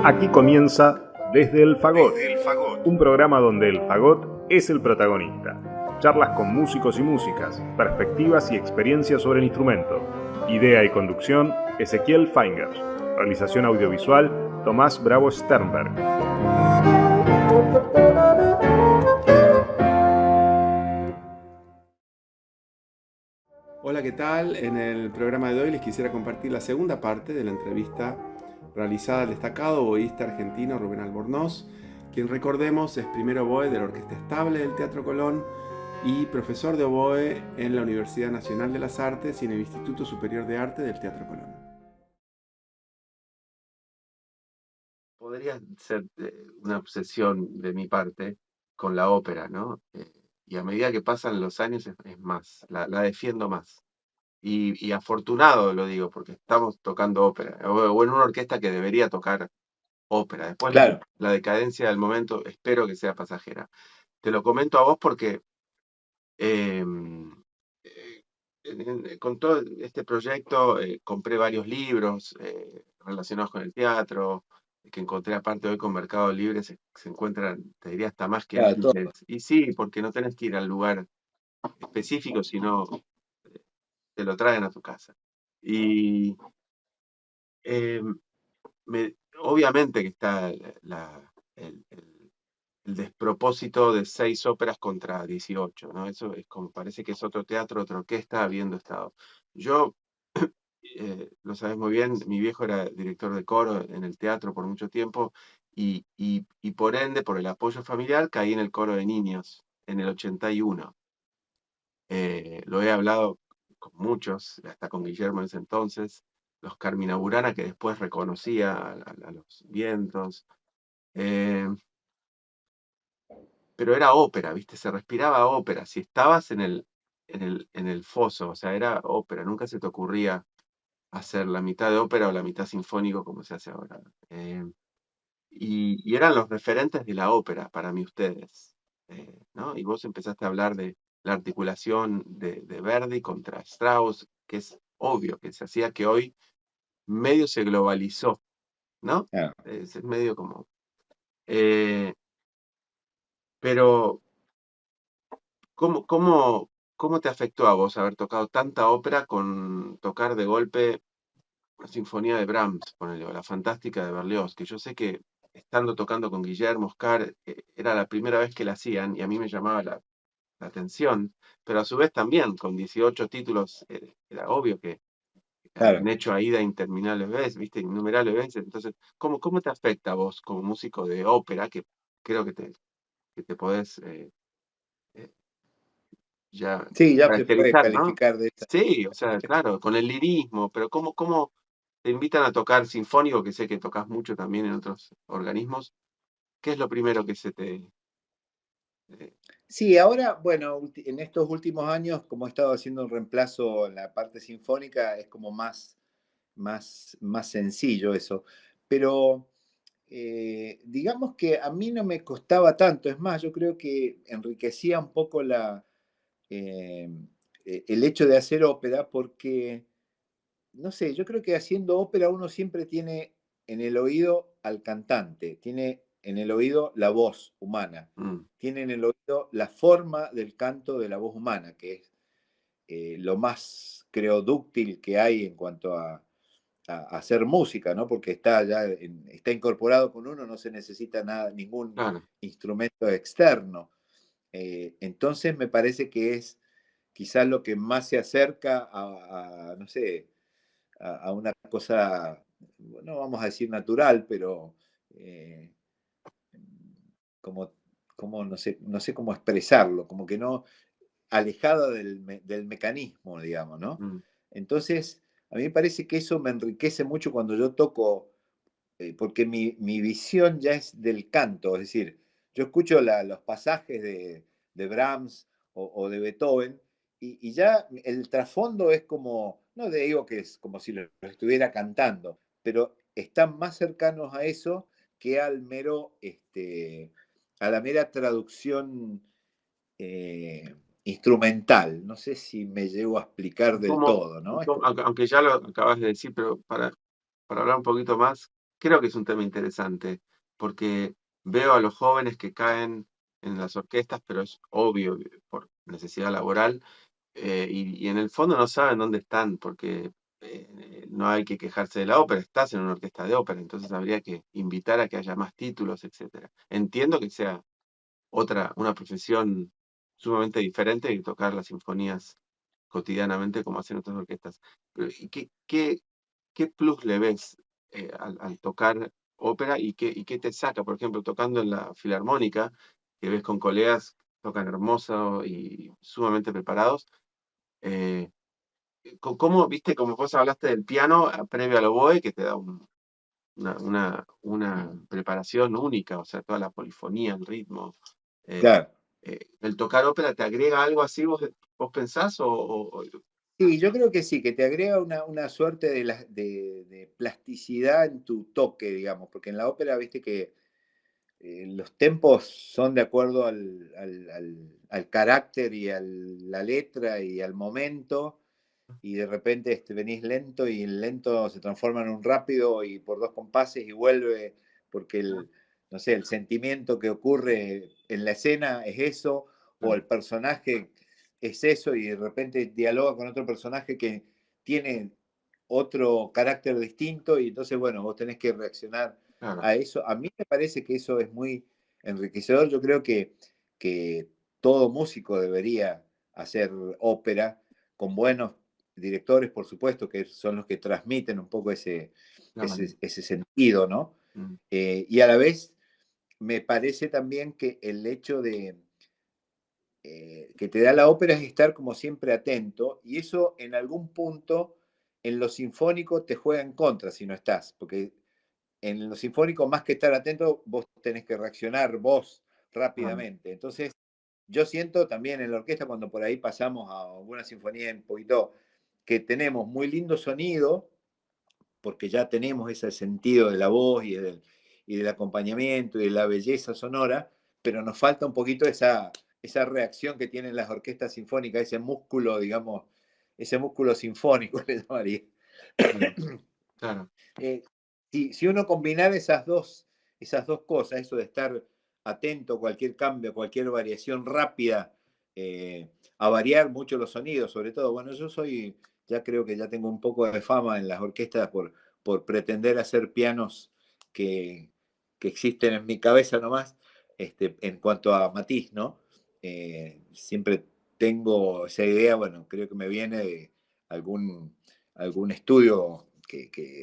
Aquí comienza Desde el Fagot, un programa donde el fagot es el protagonista. Charlas con músicos y músicas, perspectivas y experiencias sobre el instrumento. Idea y conducción, Ezequiel Feingers. Realización audiovisual, Tomás Bravo Sternberg. Hola, ¿qué tal? En el programa de hoy les quisiera compartir la segunda parte de la entrevista realizada al destacado oboísta argentino Rubén Albornoz, quien, recordemos, es primer oboe de la Orquesta Estable del Teatro Colón y profesor de oboe en la Universidad Nacional de las Artes y en el Instituto Superior de Arte del Teatro Colón. Podría ser una obsesión de mi parte con la ópera, ¿no? Y a medida que pasan los años es más, la defiendo más. Y afortunado lo digo, porque estamos tocando ópera, o en una orquesta que debería tocar ópera. Después Claro. la decadencia del momento espero que sea pasajera. Te lo comento a vos porque em, con todo este proyecto compré varios libros relacionados con el teatro, que encontré aparte hoy con Mercado Libre, se encuentran, te diría, hasta más que Todo. antes. Y sí, porque no tenés que ir al lugar específico, sino te lo traen a tu casa. Y obviamente que está el despropósito de 6 óperas contra 18, ¿no? Eso es como, parece que es otro teatro, otra orquesta habiendo estado. Yo, lo sabes muy bien, mi viejo era director de coro en el teatro por mucho tiempo y por ende, por el apoyo familiar, caí en el coro de niños en el 81. Lo he hablado con muchos, hasta con Guillermo en ese entonces, los Carmina Burana, que después reconocía a los vientos. Pero era ópera, ¿viste? Se respiraba ópera. Si estabas en el foso, o sea, era ópera. Nunca se te ocurría hacer la mitad de ópera o la mitad sinfónico como se hace ahora. Y eran los referentes de la ópera para mí ustedes, ¿no? Y vos empezaste a hablar de la articulación de Verdi contra Strauss, que es obvio que se hacía, que hoy medio se globalizó, ¿no? Claro. Es medio como... eh, pero ¿cómo te afectó a vos haber tocado tanta ópera con tocar de golpe la Sinfonía de Brahms, ponele, o la Fantástica de Berlioz? Que yo sé que estando tocando con Guillermo, Oscar, era la primera vez que la hacían y a mí me llamaba la atención, pero a su vez también, con 18 títulos, era obvio que Claro. habían hecho Aida interminables veces, viste, innumerables veces. Entonces, ¿cómo te afecta a vos como músico de ópera, que creo que te podés... ya Sí, ya se puede caracterizar, ¿no? calificar de esa. Sí, o sea, claro, con el lirismo, pero ¿cómo te invitan a tocar sinfónico, que sé que tocas mucho también en otros organismos? ¿Qué es lo primero que se te... eh, Sí, ahora, bueno, en estos últimos años, como he estado haciendo un reemplazo en la parte sinfónica, es como más sencillo eso. Pero digamos que a mí no me costaba tanto. Es más, yo creo que enriquecía un poco eh, el hecho de hacer ópera porque, no sé, yo creo que haciendo ópera uno siempre tiene en el oído al cantante, tiene en el oído la voz humana, mm, tiene en el oído la forma del canto de la voz humana, que es lo más, creo, dúctil que hay en cuanto a hacer música, ¿no? Porque está ya está incorporado con uno, no se necesita nada, ningún claro, instrumento externo. Entonces me parece que es quizás lo que más se acerca no sé, a una cosa, no vamos a decir natural, pero eh, como, no sé cómo expresarlo, como que no, alejada del mecanismo, digamos, ¿no? mm, Entonces, a mí me parece que eso me enriquece mucho cuando yo toco, porque mi visión ya es del canto, es decir, yo escucho los pasajes de Brahms o de Beethoven y ya el trasfondo es como, no digo que es como si lo estuviera cantando, pero están más cercanos a eso que a la mera traducción instrumental. No sé si me llego a explicar ¿y del todo, ¿no? aunque ya lo acabas de decir, pero para hablar un poquito más, creo que es un tema interesante, porque veo a los jóvenes que caen en las orquestas, pero es obvio, por necesidad laboral, y en el fondo no saben dónde están, porque no hay que quejarse de la ópera, estás en una orquesta de ópera, entonces habría que invitar a que haya más títulos, etcétera. Entiendo que sea una profesión sumamente diferente de tocar las sinfonías cotidianamente como hacen otras orquestas. Pero, ¿y qué plus le ves al tocar ópera y qué te saca? Por ejemplo, tocando en la filarmónica, que ves con colegas que tocan hermoso y sumamente preparados. eh, ¿Cómo, viste, como vos hablaste del piano previo al oboe, que te da una preparación única, o sea, toda la polifonía, el ritmo? eh, Claro. ¿El tocar ópera te agrega algo así, vos pensás? Sí, yo creo que sí, que te agrega una suerte de plasticidad en tu toque, digamos, porque en la ópera, viste que los tempos son de acuerdo al carácter y a la letra y al momento, y de repente venís lento y el lento se transforma en un rápido y por dos compases y vuelve, porque no sé, el sentimiento que ocurre en la escena es eso, o el personaje es eso y de repente dialoga con otro personaje que tiene otro carácter distinto y entonces, bueno, vos tenés que reaccionar Claro, a eso. A mí me parece que eso es muy enriquecedor. Yo creo que todo músico debería hacer ópera con buenos directores, por supuesto, que son los que transmiten un poco claro. ese sentido, ¿no? Mm, Y a la vez me parece también que el hecho de que te da la ópera es estar como siempre atento y eso en algún punto en lo sinfónico te juega en contra si no estás, porque en lo sinfónico más que estar atento vos tenés que reaccionar vos claro, rápidamente. Entonces yo siento también en la orquesta cuando por ahí pasamos a alguna sinfonía un poquito que tenemos muy lindo sonido, porque ya tenemos ese sentido de la voz y del acompañamiento y de la belleza sonora, pero nos falta un poquito esa reacción que tienen las orquestas sinfónicas, ese músculo, digamos, ese músculo sinfónico, le llamaría. claro, claro. Eh, si uno combinara esas dos cosas, eso de estar atento a cualquier cambio, cualquier variación rápida, a variar mucho los sonidos, sobre todo, bueno, ya creo que ya tengo un poco de fama en las orquestas por pretender hacer pianos que, que existen en mi cabeza nomás, en cuanto a matiz, ¿no? Siempre tengo esa idea, bueno, creo que me viene de algún estudio,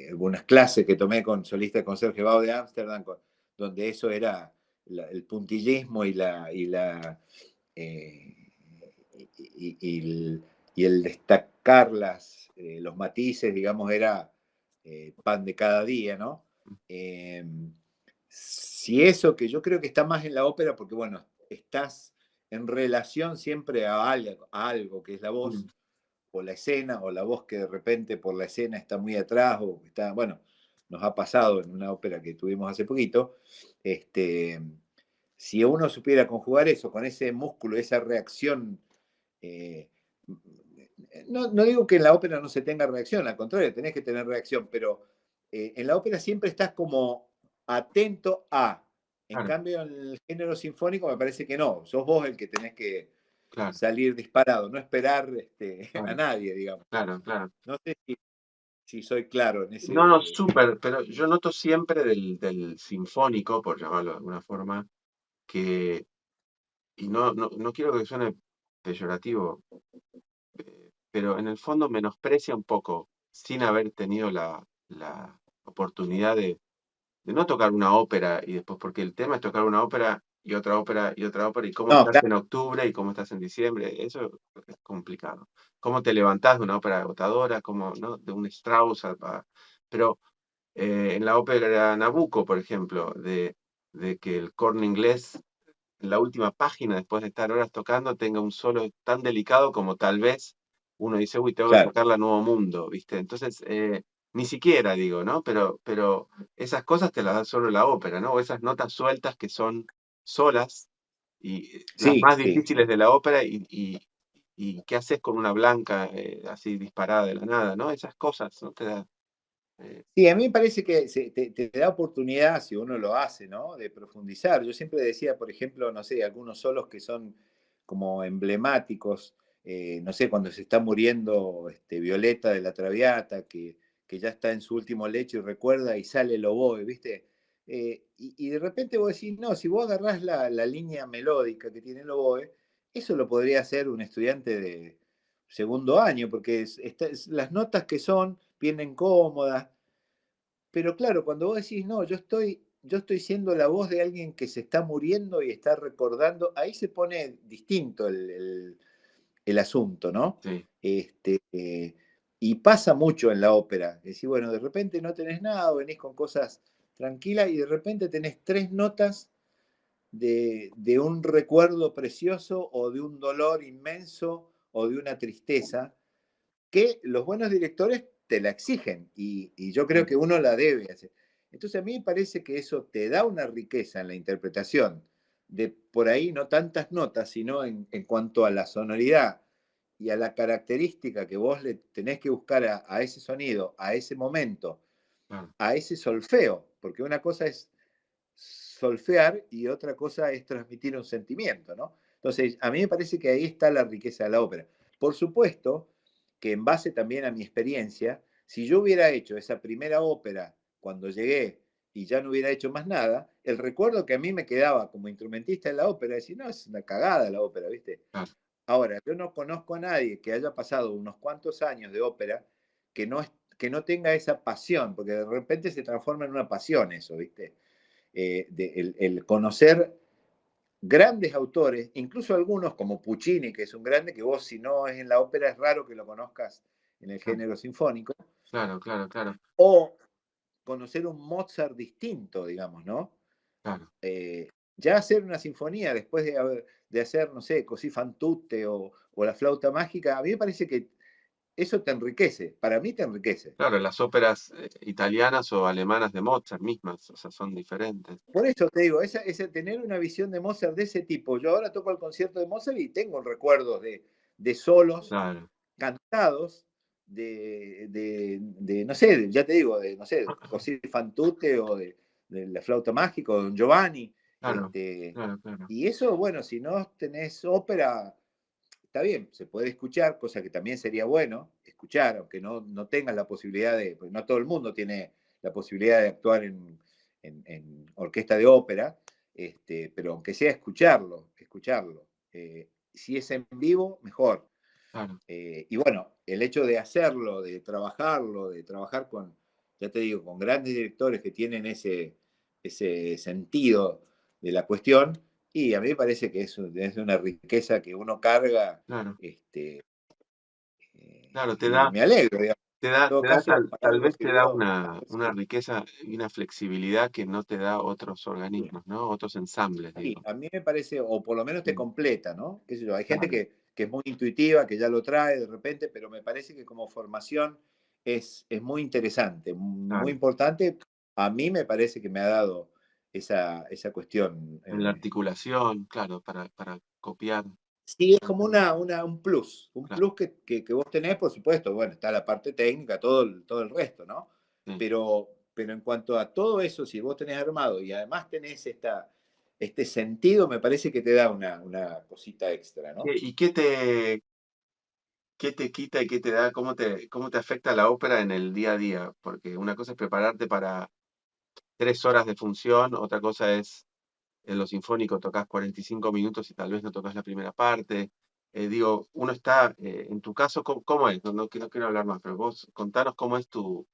algunas clases que tomé con solista con Sergio Bau de Ámsterdam, donde eso era el puntillismo eh, y el destacar los matices, digamos, era pan de cada día, ¿no? Eh, si eso, que yo creo que está más en la ópera, porque bueno, estás en relación siempre a algo que es la voz, Mm, o la escena, o la voz que de repente por la escena está muy atrás, o está, bueno, nos ha pasado en una ópera que tuvimos hace poquito, este, si uno supiera conjugar eso con ese músculo, esa reacción, eh, no digo que en la ópera no se tenga reacción, al contrario, tenés que tener reacción, pero en la ópera siempre estás como atento a. En claro, cambio, en el género sinfónico me parece que no, sos vos el que tenés que claro, salir disparado, no esperar a claro, nadie, digamos. claro, claro. No sé si soy claro en No, no, ese. súper, pero yo noto siempre del sinfónico, por llamarlo de alguna forma, que, y no quiero que suene peyorativo, pero en el fondo menosprecia un poco, sin haber tenido la oportunidad de no tocar una ópera y después, porque el tema es tocar una ópera y otra ópera y otra ópera, y cómo No, estás claro, en octubre y cómo estás en diciembre, eso es complicado. Cómo te levantás de una ópera agotadora, cómo, ¿no? De un Strauss, pero en la ópera Nabucco, por ejemplo, de que el corno inglés en la última página, después de estar horas tocando, tenga un solo tan delicado como tal vez uno dice, uy, tengo que claro. tocar la Nuevo Mundo, ¿viste? Entonces, ni siquiera digo, ¿no? Pero esas cosas te las da solo la ópera, ¿no? O esas notas sueltas que son solas y las Sí, más sí. difíciles de la ópera y qué haces con una blanca así disparada de la nada, ¿no? Esas cosas, ¿no? Te da. Sí, a mí me parece que te da oportunidad, si uno lo hace, ¿no? De profundizar. Yo siempre decía, por ejemplo, no sé, algunos solos que son como emblemáticos, no sé, cuando se está muriendo Violeta de la Traviata, que ya está en su último lecho y recuerda y sale el oboe, ¿viste? Y de repente vos decís, no, si vos agarrás la línea melódica que tiene el oboe, eso lo podría hacer un estudiante de segundo año, porque las notas que son vienen cómodas, pero claro, cuando vos decís, no, yo estoy siendo la voz de alguien que se está muriendo y está recordando, ahí se pone distinto el asunto, ¿no? Sí, Y pasa mucho en la ópera. Es decir, bueno, de repente no tenés nada, venís con cosas tranquilas y de repente tenés tres notas de un recuerdo precioso o de un dolor inmenso o de una tristeza que los buenos directores te la exigen y yo creo sí, que uno la debe hacer. Entonces a mí me parece que eso te da una riqueza en la interpretación de por ahí no tantas notas, sino en cuanto a la sonoridad y a la característica que vos le tenés que buscar a ese sonido, a ese momento, claro, a ese solfeo, porque una cosa es solfear y otra cosa es transmitir un sentimiento, ¿no? Entonces, a mí me parece que ahí está la riqueza de la ópera. Por supuesto que en base también a mi experiencia, si yo hubiera hecho esa primera ópera cuando llegué y ya no hubiera hecho más nada, el recuerdo que a mí me quedaba como instrumentista en la ópera es decir, no, es una cagada la ópera, ¿viste? claro, Ahora, yo no conozco a nadie que haya pasado unos cuantos años de ópera que no tenga esa pasión, porque de repente se transforma en una pasión eso, ¿viste? El conocer grandes autores, incluso algunos como Puccini, que es un grande, que vos si no es en la ópera es raro que lo conozcas en el claro, género sinfónico, claro, claro, claro, o conocer un Mozart distinto, digamos, ¿no? claro. Ya hacer una sinfonía después de hacer, no sé, Così fan tutte o la flauta mágica, a mí me parece que eso te enriquece, para mí te enriquece. Claro, las óperas italianas o alemanas de Mozart mismas, o sea, son diferentes. Por eso te digo, tener una visión de Mozart de ese tipo. Yo ahora toco el concierto de Mozart y tengo recuerdos de solos Claro, cantados, no sé, ya te digo, no sé, Così fan tutte o de la flauta mágica o Don Giovanni. claro, Este, claro, claro, y eso, bueno, si no tenés ópera, está bien, se puede escuchar, cosa que también sería bueno, escuchar, aunque no tengas la posibilidad de, pues no todo el mundo tiene la posibilidad de actuar en orquesta de ópera, pero aunque sea escucharlo, escucharlo. Si es en vivo, mejor. claro. Y bueno, el hecho de hacerlo, de trabajar con, ya te digo, con grandes directores que tienen ese sentido de la cuestión, y a mí me parece que es una riqueza que uno carga, Claro, este, claro, y me alegro, digamos. En todo caso, para tal algo vez te da sirvió. una riqueza y una flexibilidad que no te da otros organismos, ¿no? Otros ensambles, Sí, digo. a mí me parece, o por lo menos te Mm, completa, ¿no? ¿Qué sé yo? Hay gente claro, que es muy intuitiva, que ya lo trae de repente, pero me parece que como formación es muy interesante, muy claro. importante. A mí me parece que me ha dado esa cuestión. En la articulación, claro, para copiar, Sí, es como un claro, plus que vos tenés, por supuesto, bueno, está la parte técnica, todo el resto, ¿no? sí. Pero en cuanto a todo eso, si vos tenés armado y además tenés este sentido, me parece que te da una cosita extra, ¿no? ¿Y qué te quita y qué te da? Cómo te afecta la ópera en el día a día? Porque una cosa es prepararte para 3 horas de función, otra cosa es en lo sinfónico tocas 45 minutos y tal vez no tocas la primera parte. Digo, uno está, en tu caso, ¿cómo es? No quiero hablar más, pero vos contanos cómo es tu,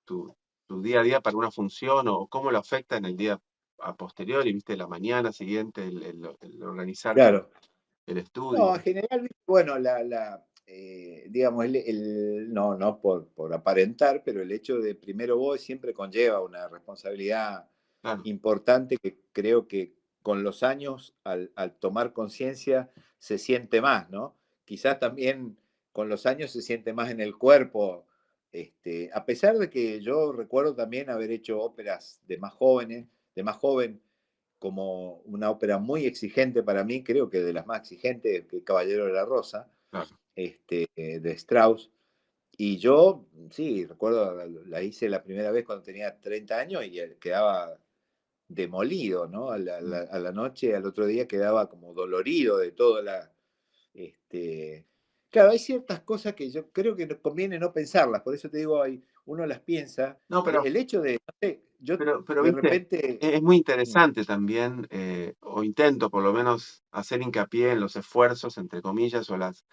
tu día a día para una función o cómo lo afecta en el día a posteriori, viste, la mañana siguiente, el organizarte Claro. el No, estudio. en general, bueno, digamos, no por aparentar, pero el hecho de primero vos siempre conlleva una responsabilidad Claro, importante que creo que con los años, al tomar conciencia, se siente más, ¿no? Quizás también con los años se siente más en el cuerpo, a pesar de que yo recuerdo también haber hecho óperas de más joven, como una ópera muy exigente para mí, creo que de las más exigentes, que Caballero de la Rosa, claro, de Strauss. Y yo, sí, recuerdo, la hice la primera vez cuando tenía 30 años y quedaba demolido, ¿no? A la noche, al otro día quedaba como dolorido de toda la... Este... Claro, hay ciertas cosas que yo creo que conviene no pensarlas, por eso te digo, uno las piensa. No, pero, El hecho de, no sé, yo pero de viste, repente... es muy Mm, interesante también, o intento por lo menos hacer hincapié en los esfuerzos, entre comillas, o las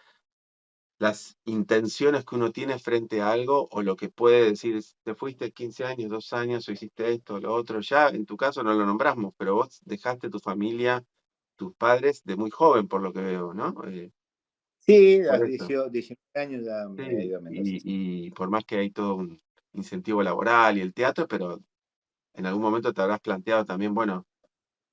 intenciones que uno tiene frente a algo, o lo que puede decir, te fuiste 15 años, 2 años, o hiciste esto, lo otro. Ya en tu caso no lo nombramos, pero vos dejaste tu familia, tus padres, de muy joven, por lo que veo, ¿no? sí, a Por los eso. 19 años ya me había Sí, ido a Mendoza. Sí. y por más que hay todo un incentivo laboral y el teatro, pero en algún momento te habrás planteado también, bueno,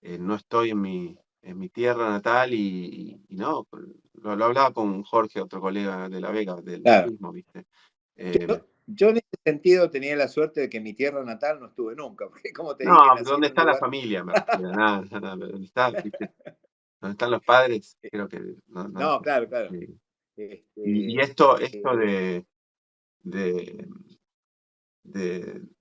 no estoy en mi tierra natal y no, lo hablaba con Jorge, otro colega de La Vega, de lo Claro. mismo, ¿viste? Eh, Yo en ese sentido tenía la suerte de que mi tierra natal no estuve nunca, porque como te dije, no, nací ¿dónde en un está la lugar... familia? Me refiero, nada, nada, ¿dónde está, viste? ¿Dónde están los padres? Creo que no, no. No, claro, claro. Y Este, esto de,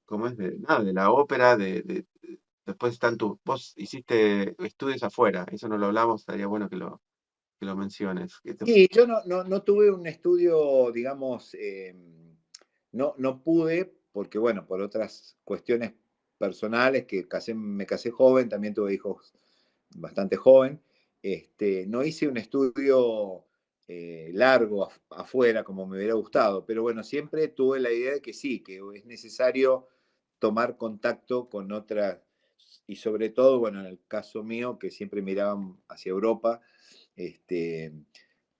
¿cómo es? Nada, de la ópera, después están vos hiciste estudios afuera, eso no lo hablamos, estaría bueno que lo menciones. sí, yo no tuve un estudio, digamos, no pude, porque bueno, por otras cuestiones personales, que me casé joven, también tuve hijos bastante joven, no hice un estudio largo afuera como me hubiera gustado, pero bueno, siempre tuve la idea de que sí, que es necesario tomar contacto con otras, y sobre todo, bueno, en el caso mío, que siempre miraban hacia Europa, este,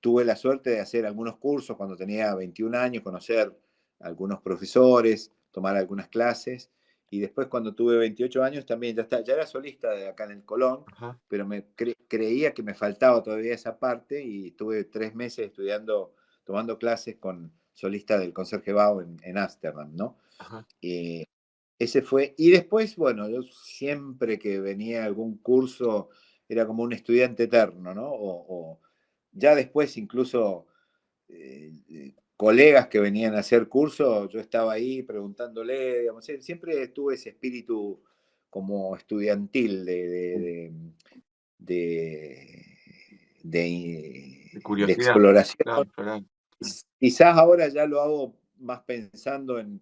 tuve la suerte de hacer algunos cursos cuando tenía 21 años, conocer algunos profesores, tomar algunas clases. Y después cuando tuve 28 años también ya era solista de acá en el Colón, Ajá, pero creía que me faltaba todavía esa parte y estuve 3 meses estudiando, tomando clases con solistas del Concertgebouw en Ámsterdam, ¿no? ajá. Eh, ese fue, y después, bueno, yo siempre que venía a algún curso era como un estudiante eterno, ¿no? O ya después incluso colegas que venían a hacer cursos, yo estaba ahí preguntándole, digamos, siempre tuve ese espíritu como estudiantil Sí, de, de de curiosidad, exploración. claro, claro. Quizás ahora ya lo hago más pensando en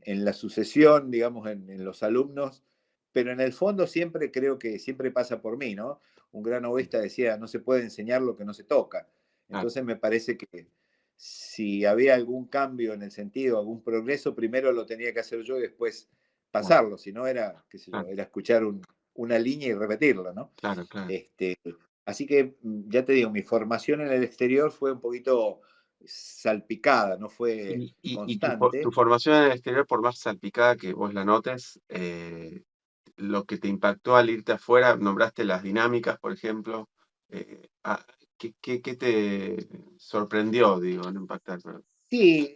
la sucesión, digamos, en los alumnos, pero en el fondo siempre creo que siempre pasa por mí, ¿no? Un gran oboísta decía, no se puede enseñar lo que no se toca. Claro, Entonces me parece que si había algún cambio en el sentido, algún progreso, primero lo tenía que hacer yo y después claro, pasarlo, si no era, qué sé yo, claro, era escuchar una línea y repetirla, ¿no? claro, claro. Este, Así que ya te digo, mi formación en el exterior fue un poquito salpicada, no fue Y tu constante. formación en el exterior, por más salpicada que vos la notes, lo que te impactó al irte afuera, nombraste las dinámicas, por ejemplo. ¿Qué te sorprendió, digo, en impactar? Sí,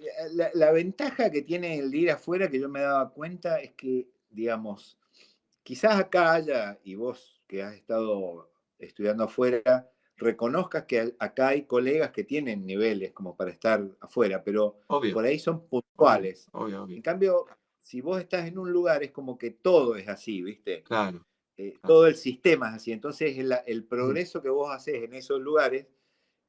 la ventaja que tiene el ir afuera, que yo me daba cuenta, es que, digamos, quizás acá haya, y vos que has estado estudiando afuera, reconozcas que acá hay colegas que tienen niveles como para estar afuera, pero Obvio, por ahí son obvio, puntuales. obvio, obvio. En cambio, si vos estás en un lugar, es como que todo es así, ¿viste? Claro, claro. Todo el sistema es así. Entonces, el Ujú, progreso que vos haces en esos lugares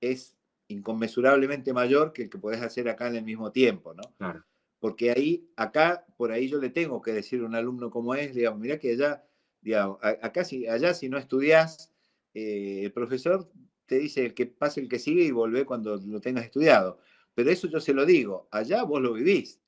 es inconmensurablemente mayor que el que podés hacer acá en el mismo tiempo, ¿no? claro. Porque acá, por ahí yo le tengo que decir a un alumno como es, digamos, mira que allá, digamos, allá si no estudiás, el profesor te dice el que pase el que sigue y volvé cuando lo tengas estudiado. Pero eso yo se lo digo, allá vos lo vivís,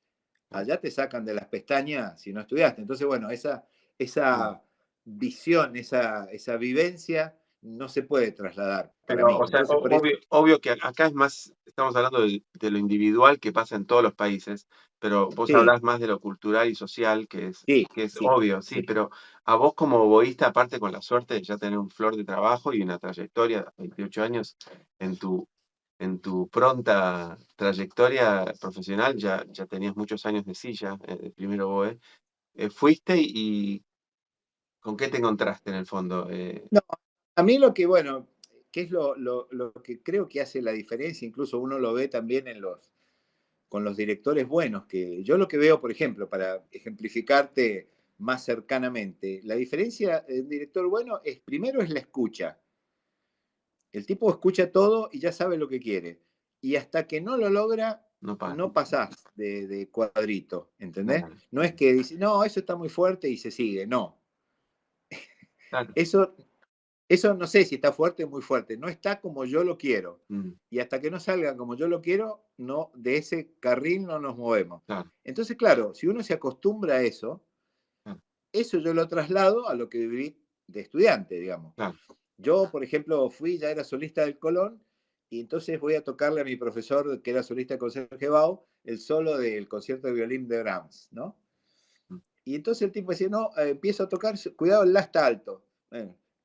Claro, allá te sacan de las pestañas si no estudiaste. Entonces, bueno, claro. esa visión, esa vivencia no se puede trasladar para Pero, mí. o sea, Entonces, por eso, obvio que acá es más, estamos hablando de lo individual que pasa en todos los países, pero vos sí, hablás más de lo cultural y social, que es, sí, que es sí, obvio, sí, sí. pero a vos como oboísta, aparte con la suerte de ya tener un flor de trabajo y una trayectoria, 28 años, en tu pronta trayectoria profesional, ya tenías muchos años de silla, de primero oboe, fuiste y ¿con qué te encontraste en el fondo? No, a mí lo que, bueno, que es lo que creo que hace la diferencia, incluso uno lo ve también con los directores buenos, que yo lo que veo, por ejemplo, para ejemplificarte más cercanamente, la diferencia de un director bueno es, primero es la escucha. El tipo escucha todo y ya sabe lo que quiere. Y hasta que no lo logra, No para. no pasás de cuadrito, ¿entendés? Claro, No es que dice, no, eso está muy fuerte y se sigue, no. claro. Eso no sé si está fuerte o muy fuerte, no está como yo lo quiero. Mm, Y hasta que no salga como yo lo quiero, no, de ese carril no nos movemos. claro, Entonces, claro, si uno se acostumbra a eso, claro, eso yo lo traslado a lo que viví de estudiante, digamos. claro. Yo, por ejemplo, ya era solista del Colón, y entonces voy a tocarle a mi profesor, que era solista del Conserje Bau, el solo del concierto de violín de Brahms, ¿no? Mm, Y entonces el tipo decía, no, empiezo a tocar, cuidado, el La está alto,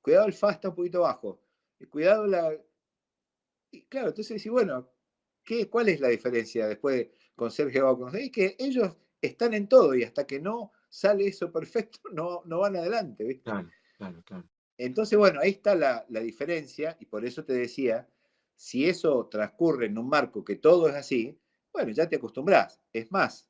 cuidado, el Fa está un poquito bajo, cuidado la... Y claro, entonces decís, bueno, ¿cuál es la diferencia después con Sergio Bau? Es que ellos están en todo y hasta que no sale eso perfecto, no van adelante, ¿viste? claro, claro, claro. Entonces, bueno, ahí está la diferencia y por eso te decía, si eso transcurre en un marco que todo es así, bueno, ya te acostumbrás. Es más,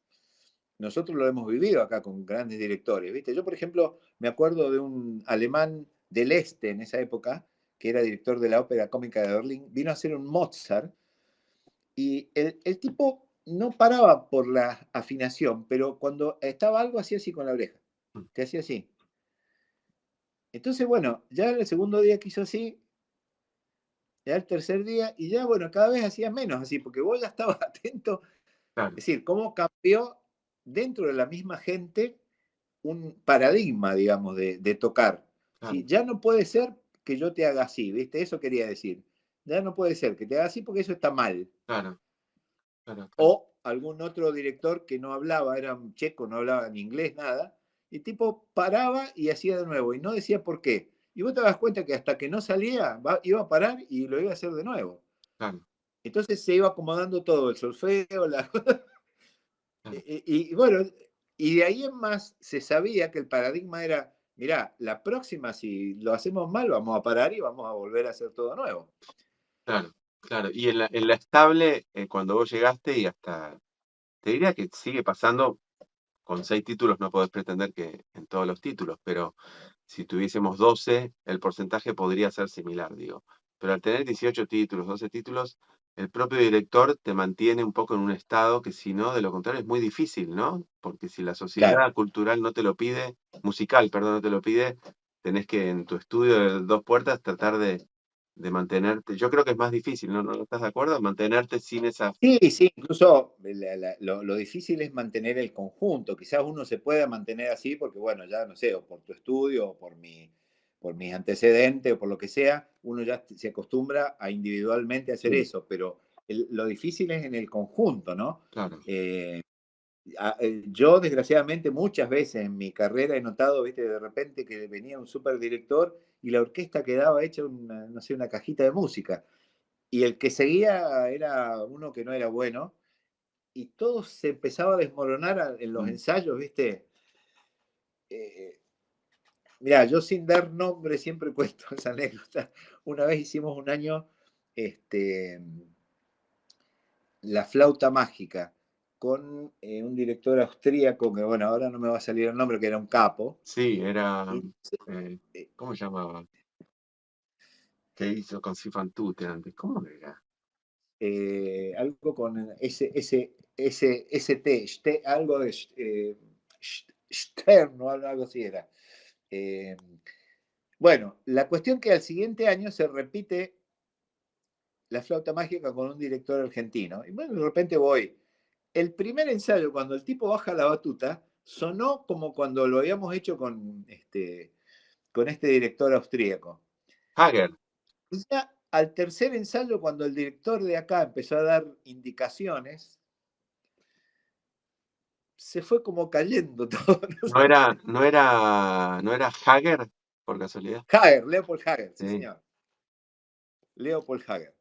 nosotros lo hemos vivido acá con grandes directores, ¿viste? Yo, por ejemplo, me acuerdo de un alemán del este en esa época, que era director de la Ópera Cómica de Berlín, vino a hacer un Mozart y el tipo no paraba por la afinación, pero cuando estaba algo hacía así con la oreja, Mm, te hacía así. Entonces, bueno, ya el segundo día que hizo así, ya el tercer día, y ya, bueno, cada vez hacías menos así, porque vos ya estabas atento. claro, Es decir, cómo cambió dentro de la misma gente un paradigma, digamos, de tocar. claro, ¿Sí? Ya no puede ser que yo te haga así, ¿viste? Eso quería decir. Ya no puede ser que te haga así porque eso está mal. claro, claro, claro. O algún otro director que no hablaba, era un checo, no hablaba ni inglés, nada, y el tipo paraba y hacía de nuevo, y no decía por qué. Y vos te das cuenta que hasta que no salía, iba a parar y lo iba a hacer de nuevo. Claro, Entonces se iba acomodando todo, el solfeo, claro, y bueno, y de ahí en más se sabía que el paradigma era, mirá, la próxima si lo hacemos mal vamos a parar y vamos a volver a hacer todo nuevo. claro, claro. Y en la estable, cuando vos llegaste y hasta, te diría que sigue pasando, con 6 títulos no podés pretender que en todos los títulos, pero si tuviésemos 12, el porcentaje podría ser similar, digo. Pero al tener 18 títulos, 12 títulos, el propio director te mantiene un poco en un estado que si no, de lo contrario, es muy difícil, ¿no? Porque si la Claro. sociedad cultural no te lo pide, musical, perdón, no te lo pide, tenés que en tu estudio de 2 puertas tratar de mantenerte. Yo creo que es más difícil, ¿no? ¿No estás de acuerdo? Mantenerte sin esa... Sí, sí, incluso lo difícil es mantener el conjunto. Quizás uno se pueda mantener así porque, bueno, ya no sé, o por tu estudio, o por mis antecedentes, o por lo que sea, uno ya se acostumbra a individualmente hacer Sí, eso, pero lo difícil es en el conjunto, ¿no? claro, Eh, yo, desgraciadamente, muchas veces en mi carrera he notado, viste, de repente que venía un superdirector y la orquesta quedaba hecha una, no sé, una cajita de música. Y el que seguía era uno que no era bueno, y todo se empezaba a desmoronar en los mm, ensayos, ¿viste? Eh, Mirá, yo sin dar nombre siempre cuento esa anécdota. Una vez hicimos un año este, La flauta mágica con un director austríaco que, bueno, ahora no me va a salir el nombre, que era un capo. sí, era, Y, eh, ¿cómo se llamaba? ¿Qué hizo con Sifantute antes? ¿Cómo era? algo con ST, algo de Stern o algo así era. Eh, bueno, la cuestión que al siguiente año se repite La flauta mágica con un director argentino. Y bueno, de repente voy. El primer ensayo, cuando el tipo baja la batuta, sonó como cuando lo habíamos hecho con este director austríaco. Hager. Y ya al tercer ensayo, cuando el director de acá empezó a dar indicaciones, se fue como cayendo todo. No era Hager, por casualidad. Hager, Leopold Hager, sí Sí, señor. Leopold Hager.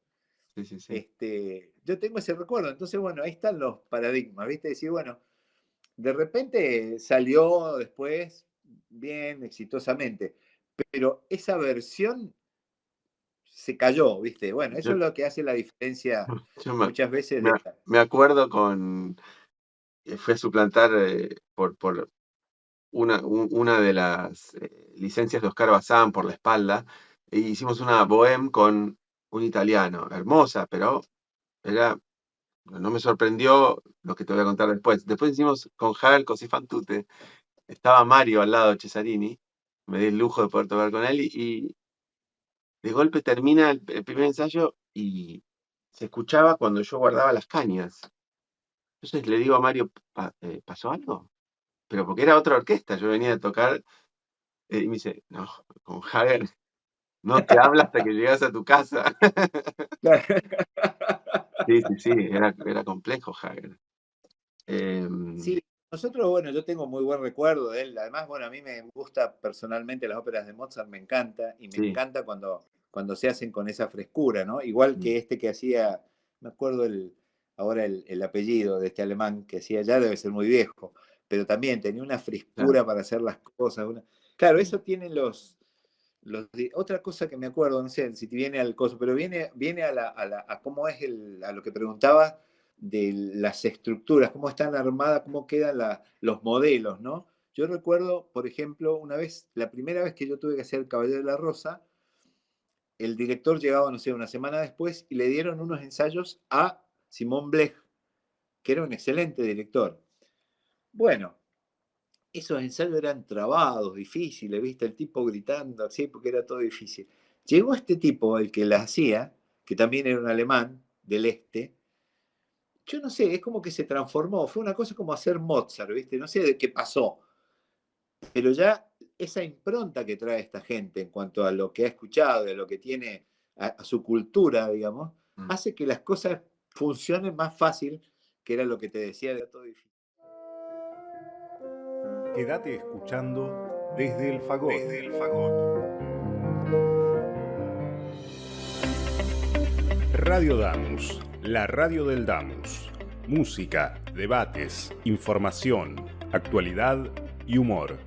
sí, sí, sí. Yo tengo ese recuerdo, entonces bueno, ahí están los paradigmas, ¿viste? Decir, bueno, de repente salió después bien, exitosamente, pero esa versión se cayó, ¿viste? Bueno, eso Yo, es lo que hace la diferencia yo muchas veces me, me acuerdo fue a suplantar por una de las licencias de Oscar Bazán por la espalda, e hicimos una bohème con un italiano, hermosa, pero no me sorprendió lo que te voy a contar después. Después hicimos con Hagel Così fan tutte, estaba Mario al lado de Cesarini, me di el lujo de poder tocar con él y de golpe termina el primer ensayo y se escuchaba cuando yo guardaba las cañas. Entonces le digo a Mario, ¿pasó algo? Pero porque era otra orquesta, yo venía a tocar y me dice, no, con Hagel no te habla hasta que llegas a tu casa. Sí, sí, sí, era complejo Hagel. Sí, nosotros, bueno, yo tengo muy buen recuerdo de él. Además, bueno, a mí me gusta personalmente las óperas de Mozart, me encanta, y me Sí. encanta cuando se hacen con esa frescura, ¿no? Igual que este que hacía, me acuerdo ahora el apellido de este alemán que hacía, ya debe ser muy viejo, pero también tenía una frescura Claro. para hacer las cosas. Claro, eso tienen otra cosa que me acuerdo, no sé si te viene al coso, pero viene a cómo es a lo que preguntaba de las estructuras, cómo están armadas, cómo quedan los modelos, ¿no? Yo recuerdo, por ejemplo, la primera vez que yo tuve que hacer El Caballero de la Rosa, el director llegaba, no sé, una semana después y le dieron unos ensayos a Simón Blech, que era un excelente director. Bueno, esos ensayos eran trabados, difíciles, ¿viste? El tipo gritando así porque era todo difícil. Llegó este tipo, el que la hacía, que también era un alemán del este. Yo no sé, es como que se transformó. Fue una cosa como hacer Mozart, ¿viste? No sé de qué pasó. Pero ya esa impronta que trae esta gente en cuanto a lo que ha escuchado, a lo que tiene, a su cultura, digamos, hace que las cosas funcionen más fácil, que era lo que te decía, era todo difícil. Quédate escuchando desde el Fagot. Desde el Fagot. Radio Damus, la radio del Damus. Música, debates, información, actualidad y humor.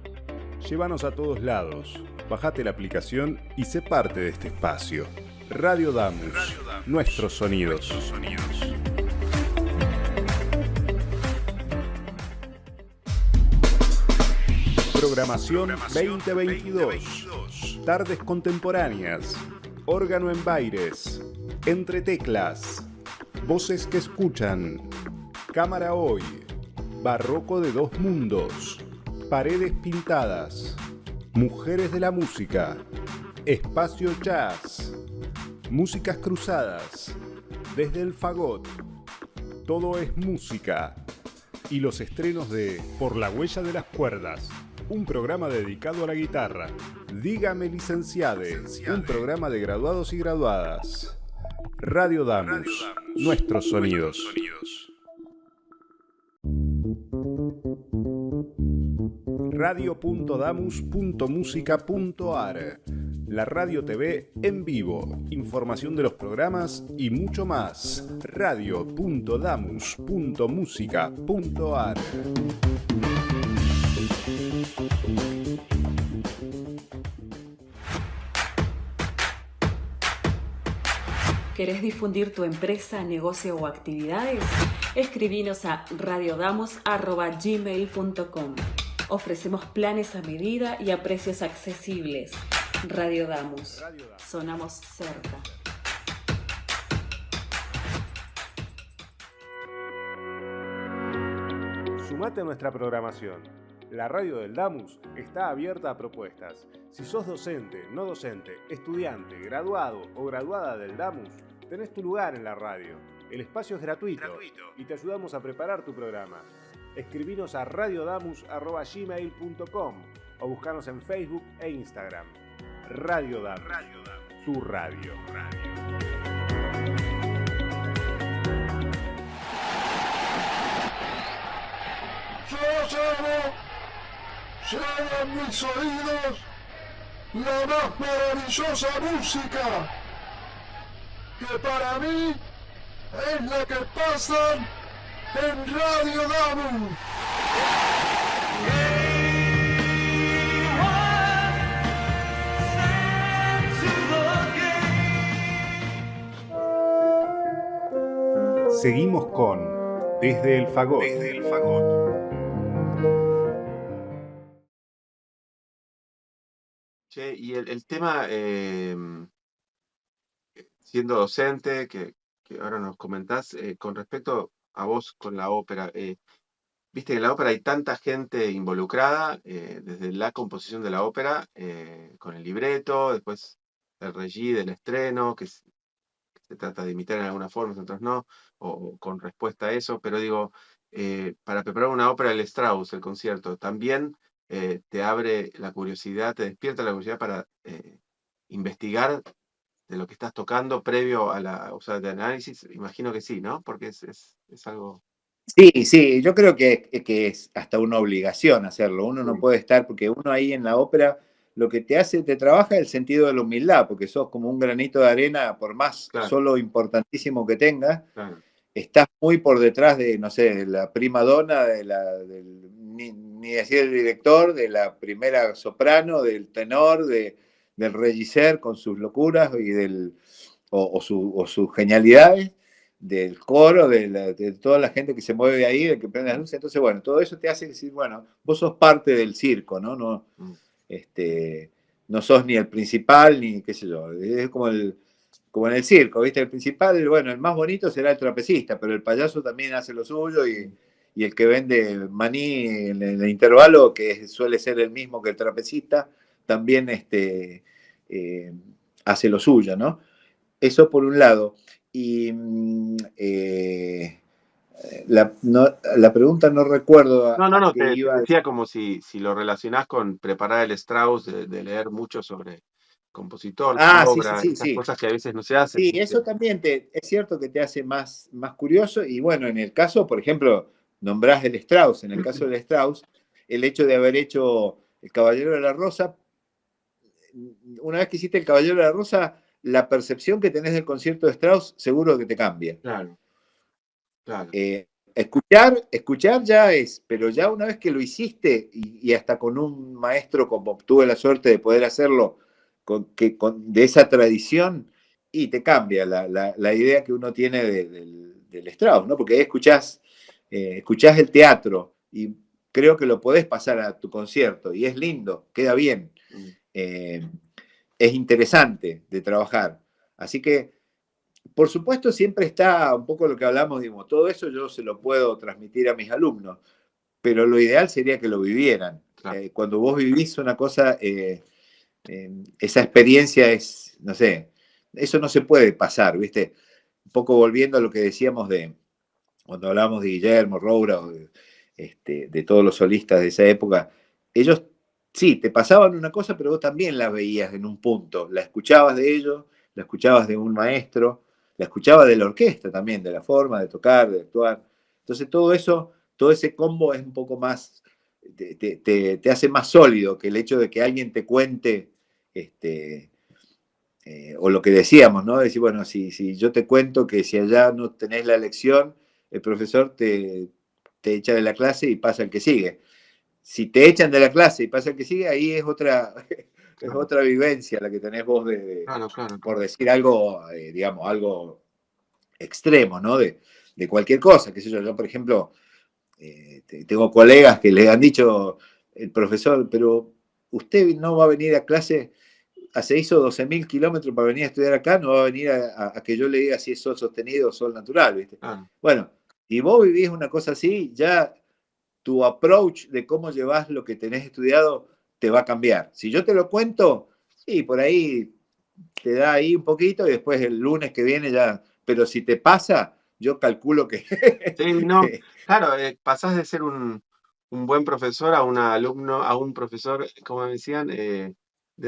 Llévanos a todos lados, bajate la aplicación y sé parte de este espacio. Radio Damus, nuestros sonidos. Programación 2022. Tardes contemporáneas. Órgano en Baires. Entre teclas. Voces que escuchan. Cámara hoy. Barroco de dos mundos. Paredes pintadas. Mujeres de la música. Espacio jazz. Músicas cruzadas. Desde el Fagot. Todo es música. Y los estrenos de Por la huella de las cuerdas. Un programa dedicado a la guitarra. Dígame licenciade, un programa de graduados y graduadas. Radio Damus, nuestros sonidos. Radio.damus.musica.ar. La radio TV en vivo, información de los programas y mucho más. Radio.damus.musica.ar. ¿Querés difundir tu empresa, negocio o actividades? Escribinos a radiodamus@gmail.com. Ofrecemos planes a medida y a precios accesibles. Radio Damus. Sonamos cerca. Sumate a nuestra programación. La radio del Damus está abierta a propuestas. Si sos docente, no docente, estudiante, graduado o graduada del Damus, tenés tu lugar en la radio. El espacio es gratuito y te ayudamos a preparar tu programa. Escribinos a radiodamus@gmail.com o buscanos en Facebook e Instagram. Radio Damus, tu radio. Yo llevo en mis oídos la más maravillosa música, que para mí es la que pasan en Radio Damus. Seguimos con Desde el Fagot. Desde el Fagot. Che, y el tema, siendo docente, que ahora nos comentás, con respecto a vos con la ópera, viste que en la ópera hay tanta gente involucrada, desde la composición de la ópera, con el libreto, después el regí del estreno, que se trata de imitar en alguna forma, otros no, o con respuesta a eso, pero digo, para preparar una ópera del Strauss, el concierto, también te abre la curiosidad, te despierta la curiosidad para investigar de lo que estás tocando previo a la, o sea, de análisis. Imagino que sí, ¿no? Porque es algo... Sí, sí, yo creo que es hasta una obligación hacerlo. Uno no Sí, puede estar, porque uno ahí en la ópera lo que te hace, te trabaja el sentido de la humildad, porque sos como un granito de arena, por más claro, solo importantísimo que tengas, claro, estás muy por detrás de, no sé, de la prima donna, ni decir el director, de la primera soprano, del tenor, del regisseur con sus locuras o sus genialidades, del coro, de toda la gente que se mueve ahí, de que prende las luces. Entonces, bueno, todo eso te hace decir, bueno, vos sos parte del circo, ¿no? No, mm, este, no sos ni el principal, ni qué sé yo. Es como en el circo, ¿viste? El principal, bueno, el más bonito será el trapecista, pero el payaso también hace lo suyo y el que vende maní en el intervalo, que suele ser el mismo que el trapecista, también eh, hace lo suyo, ¿no? Eso por un lado. Y la pregunta no recuerdo no, no, a no, qué te iba. decía como si lo relacionás con preparar el Strauss, de leer mucho sobre compositor, su Ah, sí, sí, obra, sí, esas sí. cosas que a veces no se hacen, Sí, ¿viste? eso también es cierto que te hace más curioso. Y bueno, en el caso, por ejemplo, nombrás el Strauss. En el caso del Strauss, el hecho de haber hecho El Caballero de la Rosa, una vez que hiciste El Caballero de la Rosa, la percepción que tenés del concierto de Strauss seguro que te cambia. Claro, claro, Escuchar ya es, pero ya una vez que lo hiciste y hasta con un maestro como tuve la suerte de poder hacerlo, de esa tradición, y te cambia la idea que uno tiene del Strauss, ¿no? Porque ahí escuchás el teatro y creo que lo podés pasar a tu concierto y es lindo, queda bien, mm, eh, es interesante de trabajar. Así que por supuesto, siempre está un poco lo que hablamos, digo, todo eso yo se lo puedo transmitir a mis alumnos, pero lo ideal sería que lo vivieran. claro. Cuando vos vivís una cosa, esa experiencia es, no sé, eso no se puede pasar, ¿viste? Un poco volviendo a lo que decíamos cuando hablábamos de Guillermo, Roura, de todos los solistas de esa época, ellos sí, te pasaban una cosa, pero vos también la veías en un punto, la escuchabas de ellos, la escuchabas de un maestro, la escuchabas de la orquesta también, de la forma de tocar, de actuar. Entonces todo eso, todo ese combo es un poco más, te hace más sólido que el hecho de que alguien te cuente, o lo que decíamos, ¿no? Decir, bueno, si yo te cuento que si allá no tenés la lección, el profesor te echa de la clase y pasa el que sigue. Si te echan de la clase y pasa el que sigue, ahí es otra, es Claro, otra vivencia la que tenés vos claro, claro, por claro. decir algo, digamos, algo extremo, ¿no? De cualquier cosa, qué sé yo. Yo, por ejemplo, tengo colegas que le han dicho, el profesor, pero usted no va a venir a clase, se hizo 12.000 kilómetros para venir a estudiar acá, no va a venir a que yo le diga si es sol sostenido o sol natural, ¿viste? Claro. Bueno, y vos vivís una cosa así, ya tu approach de cómo llevas lo que tenés estudiado te va a cambiar. Si yo te lo cuento, sí, por ahí te da ahí un poquito y después el lunes que viene ya, pero si te pasa, yo calculo que... Sí, no, claro, pasás de ser un buen profesor a un alumno, a un profesor, como me decían, de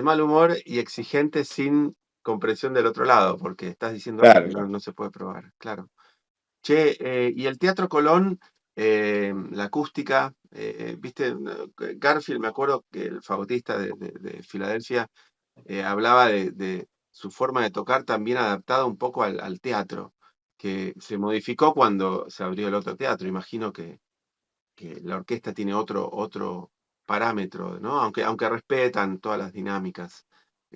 mal humor y exigente sin comprensión del otro lado, porque estás diciendo algo que Claro, no se puede probar, claro. Che, y el Teatro Colón, la acústica, viste, Garfield, me acuerdo que el fagotista de Filadelfia hablaba de su forma de tocar también adaptada un poco al teatro, que se modificó cuando se abrió el otro teatro. Imagino que la orquesta tiene otro parámetro, ¿no? Aunque respetan todas las dinámicas.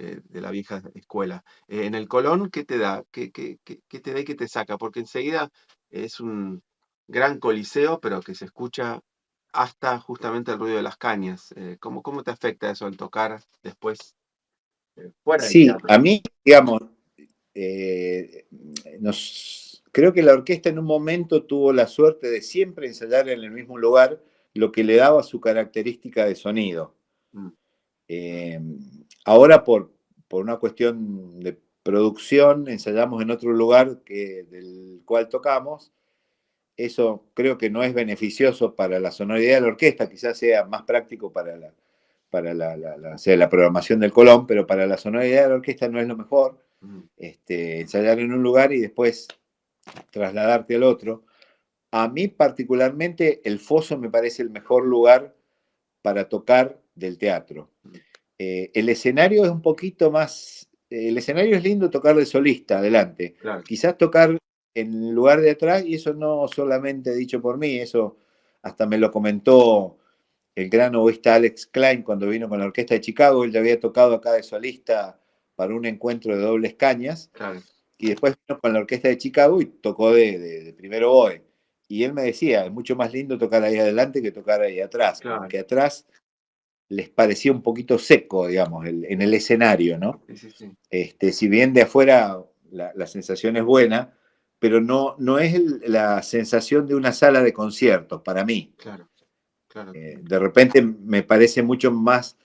de la vieja escuela. En el Colón, ¿qué te da? ¿Qué te da y qué te saca? Porque enseguida es un gran coliseo, pero que se escucha hasta justamente el ruido de las cañas. ¿Cómo te afecta eso al tocar después fuera del Sí, teatro? a mí, digamos, creo que la orquesta en un momento tuvo la suerte de siempre ensayar en el mismo lugar, lo que le daba su característica de sonido. Mm, Eh, Ahora por una cuestión de producción ensayamos en otro lugar del cual tocamos. Eso creo que no es beneficioso para la sonoridad de la orquesta, quizás sea más práctico o sea, la programación del Colón, pero para la sonoridad de la orquesta no es lo mejor. mm, Ensayar en un lugar y después trasladarte al otro. A mí particularmente el foso me parece el mejor lugar para tocar del teatro. mm, El escenario es un poquito más, el escenario es lindo tocar de solista, adelante. claro, Quizás tocar en lugar de atrás, y eso no solamente dicho por mí, eso hasta me lo comentó el gran oboísta Alex Klein cuando vino con la Orquesta de Chicago. Él ya había tocado acá de solista para un encuentro de dobles cañas, claro, y después vino con la Orquesta de Chicago y tocó de primero oboe. Y él me decía, es mucho más lindo tocar ahí adelante que tocar ahí atrás, como claro. que atrás les parecía un poquito seco, digamos, en el escenario, ¿no? Sí, sí, sí. Si bien de afuera la sensación es buena, pero no es la sensación de una sala de conciertos para mí. Claro, claro. De repente me parece mucho más,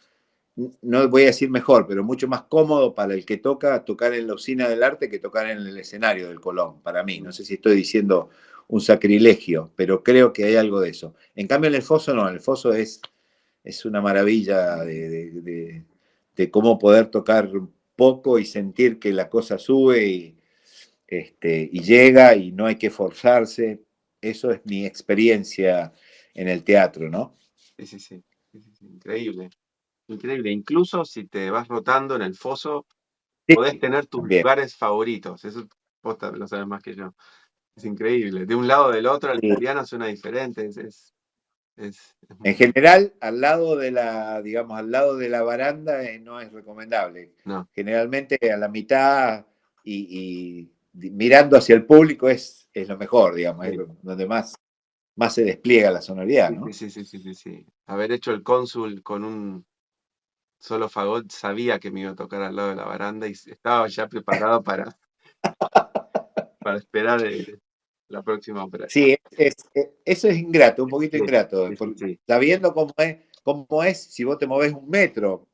no voy a decir mejor, pero mucho más cómodo para el que tocar en la usina del arte que tocar en el escenario del Colón, para mí. No sé si estoy diciendo un sacrilegio, pero creo que hay algo de eso. En cambio en el foso no, en el foso es una maravilla de cómo poder tocar poco y sentir que la cosa sube y llega y no hay que forzarse. Eso es mi experiencia en el teatro, ¿no? Sí, sí, sí. Sí, sí, sí. Increíble. Increíble. Incluso si te vas rotando en el foso, podés Sí, tener tus también. lugares favoritos. Eso vos lo sabes más que yo. Es increíble. De un lado o del otro, el Sí. piano suena diferente. Es En general, digamos, al lado de la baranda no es recomendable. no, Generalmente a la mitad y mirando hacia el público es lo mejor, digamos, es sí. donde más se despliega la sonoridad, Sí, ¿no? sí, sí, sí, sí, sí. Haber hecho el cónsul con un solo fagot, sabía que me iba a tocar al lado de la baranda y estaba ya preparado para esperar la próxima ópera. Sí, eso es ingrato, un poquito Sí, ingrato, sí, sí, porque sí. sabiendo cómo es, si vos te movés un metro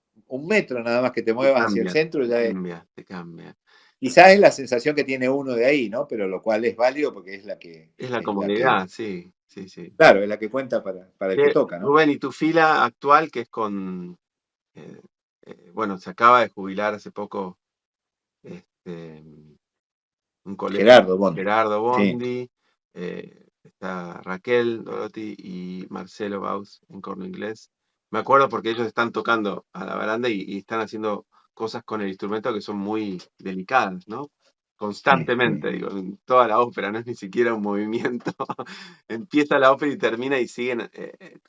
nada más que te Te muevas hacia el cambia, centro, te ya es, cambia, te cambia. quizás es la sensación que tiene uno de ahí, ¿no? Pero lo cual es válido porque Es la es la que, comodidad, sí, sí, sí. claro, es la que cuenta para el que toca, ¿no? Rubén, ¿y tu fila actual, que es con, eh, bueno, se acaba de jubilar hace poco este, un colega, Gerardo Bondi. Gerardo Sí, Bondi, está Raquel Dorotti y Marcelo Baus en corno inglés? Me acuerdo porque ellos están tocando a la baranda y están haciendo cosas con el instrumento que son muy delicadas, ¿no? sí, sí. Constantemente, digo, en toda la ópera, no es ni siquiera un movimiento. Empieza la ópera y termina y siguen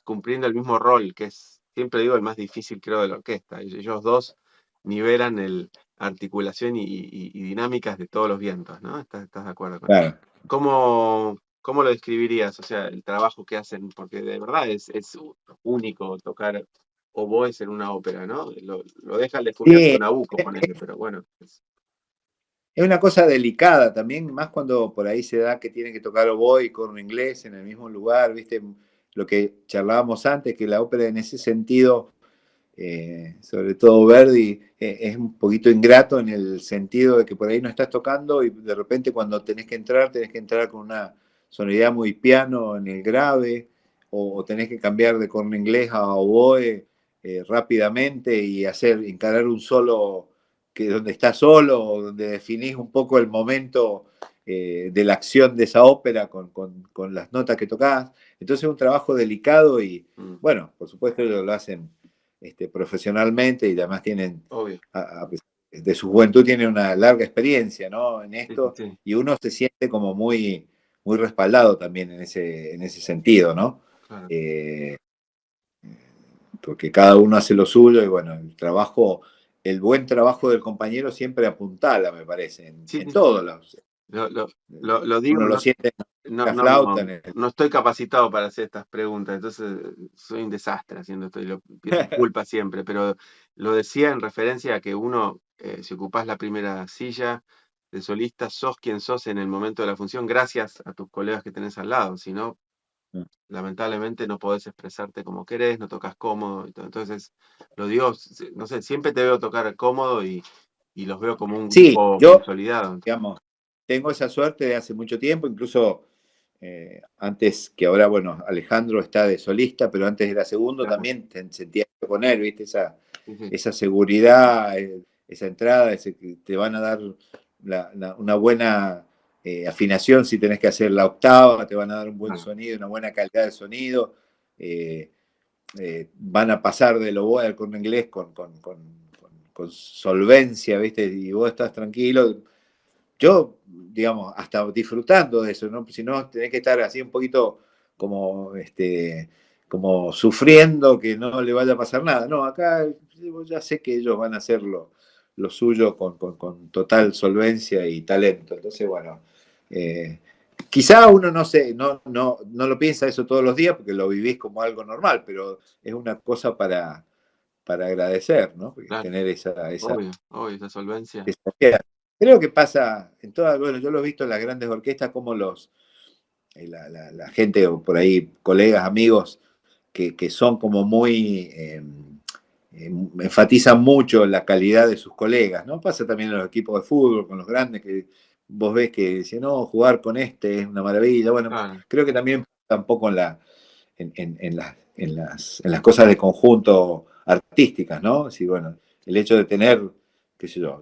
cumpliendo el mismo rol, que es, siempre digo, el más difícil, creo, de la orquesta. Ellos dos nivelan articulación y dinámicas de todos los vientos, ¿no? ¿Estás de acuerdo con eso? Claro. ¿Cómo lo describirías? O sea, el trabajo que hacen, porque de verdad es único tocar oboes en una ópera, ¿no? Lo deja el descubierto Sí, Nabucco, ponele, pero bueno. es una cosa delicada también, más cuando por ahí se da que tienen que tocar oboe y corno inglés en el mismo lugar, ¿viste? Lo que charlábamos antes, que la ópera en ese sentido, sobre todo Verdi, es un poquito ingrato en el sentido de que por ahí no estás tocando y de repente cuando tenés que entrar con una sonoridad muy piano en el grave, o tenés que cambiar de corno inglés a oboe rápidamente y encarar un solo que donde estás solo, o donde definís un poco el momento de la acción de esa ópera con las notas que tocás. Entonces es un trabajo delicado y, Mm, bueno, por supuesto ellos lo hacen profesionalmente y además tienen, obvio. de su juventud, tienen una larga experiencia, ¿no? En Sí, sí, esto, sí, y uno se siente como muy respaldado también en ese sentido, ¿no? claro. Eh, Porque cada uno hace lo suyo y bueno, el trabajo el buen trabajo del compañero siempre apuntala, me parece, Sí, en sí, sí. todos los. Lo digo, Uno lo siente en la flauta, en el. no estoy capacitado para hacer estas preguntas, entonces soy un desastre haciendo esto y lo pido disculpas siempre, pero lo decía en referencia a que uno, si ocupás la primera silla de solista, sos quien sos en el momento de la función, gracias a tus colegas que tenés al lado, si no, lamentablemente no podés expresarte como querés, no tocas cómodo, entonces lo digo, no sé, siempre te veo tocar cómodo y los veo como un Sí, grupo yo, consolidado. digamos, tengo esa suerte de hace mucho tiempo, incluso antes que ahora, bueno, Alejandro está de solista, pero antes era segundo, Claro. también sentía que poner, ¿viste? Esa Sí. seguridad, esa entrada, que te van a dar una buena afinación si tenés que hacer la octava, te van a dar un buen Claro. sonido, una buena calidad de sonido. Van a pasar del oboe al corno inglés con solvencia, ¿viste? Y vos estás tranquilo. Yo, digamos, hasta disfrutando de eso, ¿no? Si no, tenés que estar así un poquito como sufriendo que no le vaya a pasar nada. No, acá ya sé que ellos van a hacer lo suyo con total solvencia y talento. Entonces, bueno, quizá uno no lo piensa eso todos los días porque lo vivís como algo normal, pero es una cosa para agradecer, ¿no? Porque Claro, tener esa obvio, esa solvencia. Creo que pasa en todas, bueno, yo lo he visto en las grandes orquestas como la gente, o por ahí, colegas, amigos, que son como muy, enfatizan mucho la calidad de sus colegas, ¿no? Pasa también en los equipos de fútbol, con los grandes, que vos ves que dicen, no, jugar con este es una maravilla. Bueno, Claro. creo que también pasa un poco en las cosas de conjunto artísticas, ¿no? Sí, bueno, el hecho de tener, qué sé yo,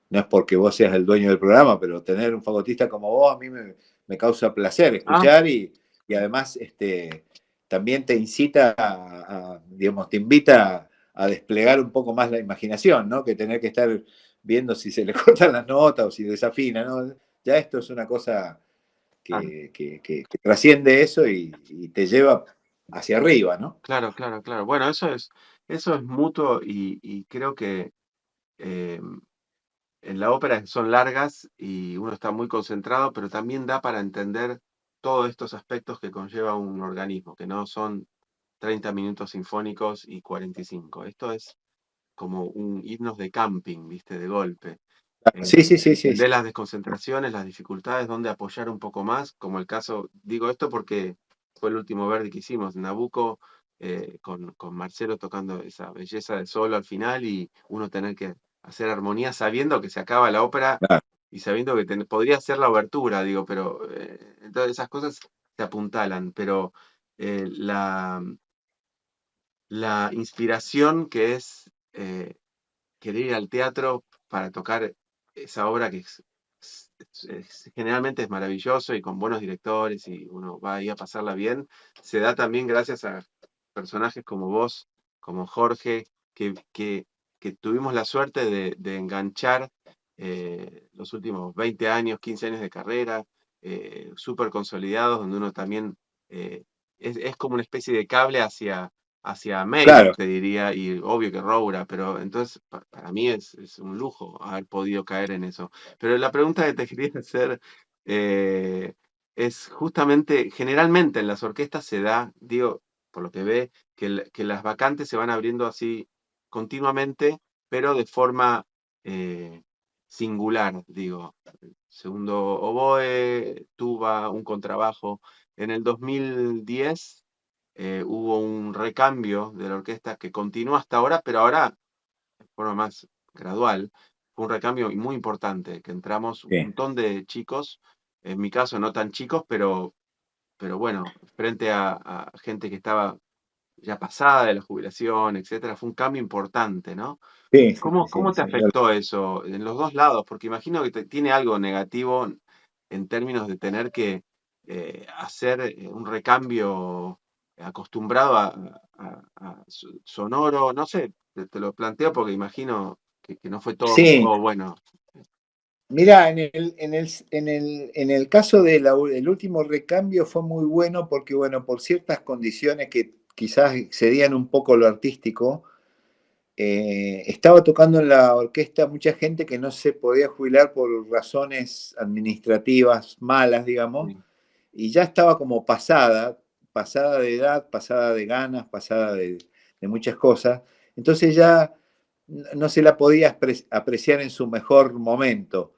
no es porque vos seas el dueño del programa, pero tener un fagotista como vos a mí me causa placer escuchar y además también te incita digamos, te invita a desplegar un poco más la imaginación, ¿no? Que tener que estar viendo si se le cortan las notas o si desafina, ¿no? Ya esto es una cosa que trasciende eso y te lleva hacia arriba, ¿no? Claro. Bueno, eso es mutuo y creo que en la ópera son largas y uno está muy concentrado, pero también da para entender todos estos aspectos que conlleva un organismo, que no son 30 minutos sinfónicos y 45. Esto es como un himnos de camping, ¿viste? De golpe. Sí, sí, sí, sí. Entender las desconcentraciones, las dificultades, dónde apoyar un poco más, como el caso, digo esto porque fue el último Verdi que hicimos, Nabucco, con Marcelo tocando esa belleza de solo al final y uno tener que hacer armonía sabiendo que se acaba la ópera Claro. y sabiendo que podría ser la obertura, digo, pero entonces esas cosas se apuntalan, pero la inspiración que es querer ir al teatro para tocar esa obra que generalmente es maravilloso y con buenos directores y uno va ahí a pasarla bien, se da también gracias a personajes como vos, como Jorge, que tuvimos la suerte de enganchar los últimos 20 años, 15 años de carrera, súper consolidados, donde uno también es como una especie de cable hacia Meir, Claro. te diría, y obvio que Roura, pero entonces para mí es un lujo haber podido caer en eso. Pero la pregunta que te quería hacer es justamente, generalmente en las orquestas se da, digo, por lo que ve, que las vacantes se van abriendo así continuamente, pero de forma singular, digo. Segundo oboe, tuba, un contrabajo. En el 2010 hubo un recambio de la orquesta que continúa hasta ahora, pero ahora de forma más gradual. Fue un recambio muy importante, que entramos un Sí. montón de chicos, en mi caso no tan chicos, pero bueno, frente a gente que estaba ya pasada de la jubilación, etcétera, fue un cambio importante, ¿no? Sí, ¿Cómo, sí, te sí. afectó eso en los dos lados? Porque imagino que tiene algo negativo en términos de tener que hacer un recambio acostumbrado a sonoro, no sé, te lo planteo porque imagino que no fue todo Sí, bueno. mira, en el caso del último recambio fue muy bueno porque, bueno, por ciertas condiciones que quizás cedían un poco lo artístico, estaba tocando en la orquesta mucha gente que no se podía jubilar por razones administrativas malas, digamos, Sí. y ya estaba como pasada de edad, pasada de ganas, pasada de muchas cosas. Entonces ya no se la podía apreciar en su mejor momento.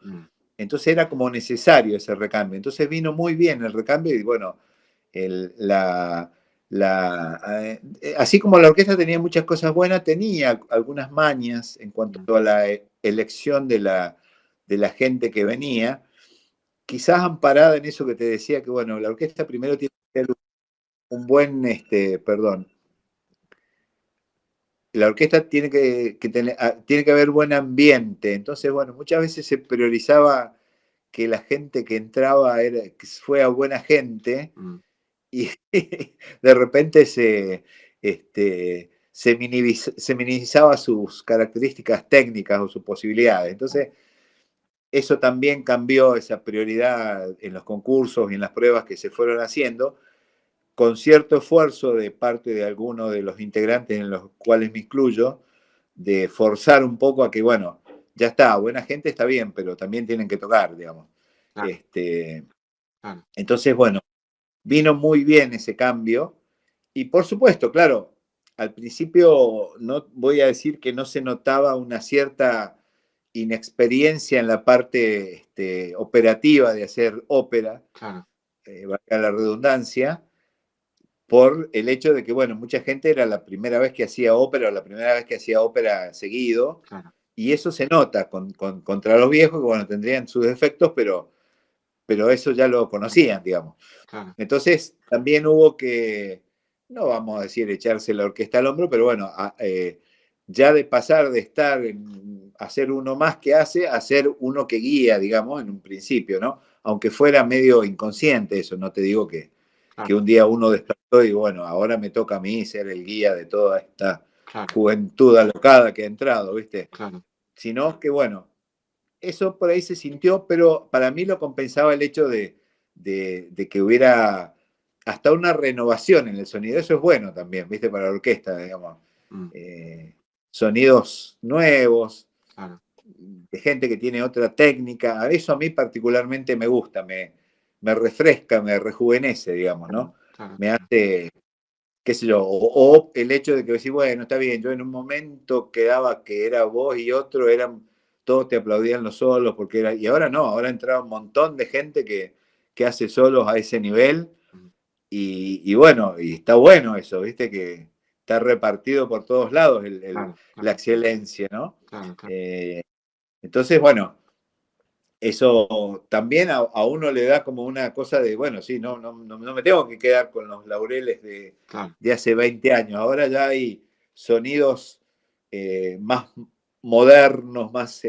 Entonces era como necesario ese recambio. Entonces vino muy bien el recambio y bueno, el- la, así como la orquesta tenía muchas cosas buenas, tenía algunas mañas en cuanto a la elección de la gente que venía, quizás amparada en eso que te decía, que bueno, la orquesta primero tiene que ser un buen, perdón, la orquesta tiene que haber buen ambiente, entonces bueno, muchas veces se priorizaba que la gente que entraba que fuera buena gente, y de repente se minimizaba sus características técnicas o sus posibilidades. Entonces, eso también cambió esa prioridad en los concursos y en las pruebas que se fueron haciendo, con cierto esfuerzo de parte de algunos de los integrantes en los cuales me incluyo, de forzar un poco a que, bueno, ya está, buena gente está bien, pero también tienen que tocar, digamos. Claro, Este, claro. entonces, bueno, vino muy bien ese cambio y por supuesto, claro, al principio no voy a decir que no se notaba una cierta inexperiencia en la parte operativa de hacer ópera, Claro, valga la redundancia, por el hecho de que, bueno, mucha gente era la primera vez que hacía ópera o la primera vez que hacía ópera seguido, claro, y eso se nota contra los viejos, que, bueno, tendrían sus defectos, pero eso ya lo conocían, digamos. claro. Entonces, también hubo que, no vamos a decir echarse la orquesta al hombro, pero bueno, ya de pasar de estar en hacer uno más que hace, a ser uno que guía, digamos, en un principio, ¿no? Aunque fuera medio inconsciente eso, no te digo que Claro, un día uno despertó y bueno, ahora me toca a mí ser el guía de toda esta claro, juventud alocada que ha entrado, ¿viste? claro, Sino que bueno, eso por ahí se sintió, pero para mí lo compensaba el hecho de que hubiera hasta una renovación en el sonido. Eso es bueno también, ¿viste? Para la orquesta, digamos. Eh, Sonidos nuevos, claro, de gente que tiene otra técnica. Eso a mí particularmente me gusta, me refresca, me rejuvenece, digamos, ¿no? claro, Me hace, qué sé yo, o el hecho de que decís, bueno, está bien, yo en un momento quedaba que era vos y otro, todos te aplaudían los solos, porque era, y ahora no, ahora entra un montón de gente que hace solos a ese nivel, y bueno, y está bueno eso, viste, que está repartido por todos lados claro, la claro, excelencia, ¿no? claro, claro. Entonces, bueno, eso también a uno le da como una cosa de, bueno, sí, no me tengo que quedar con los laureles Claro, de hace 20 años. Ahora ya hay sonidos más modernos, más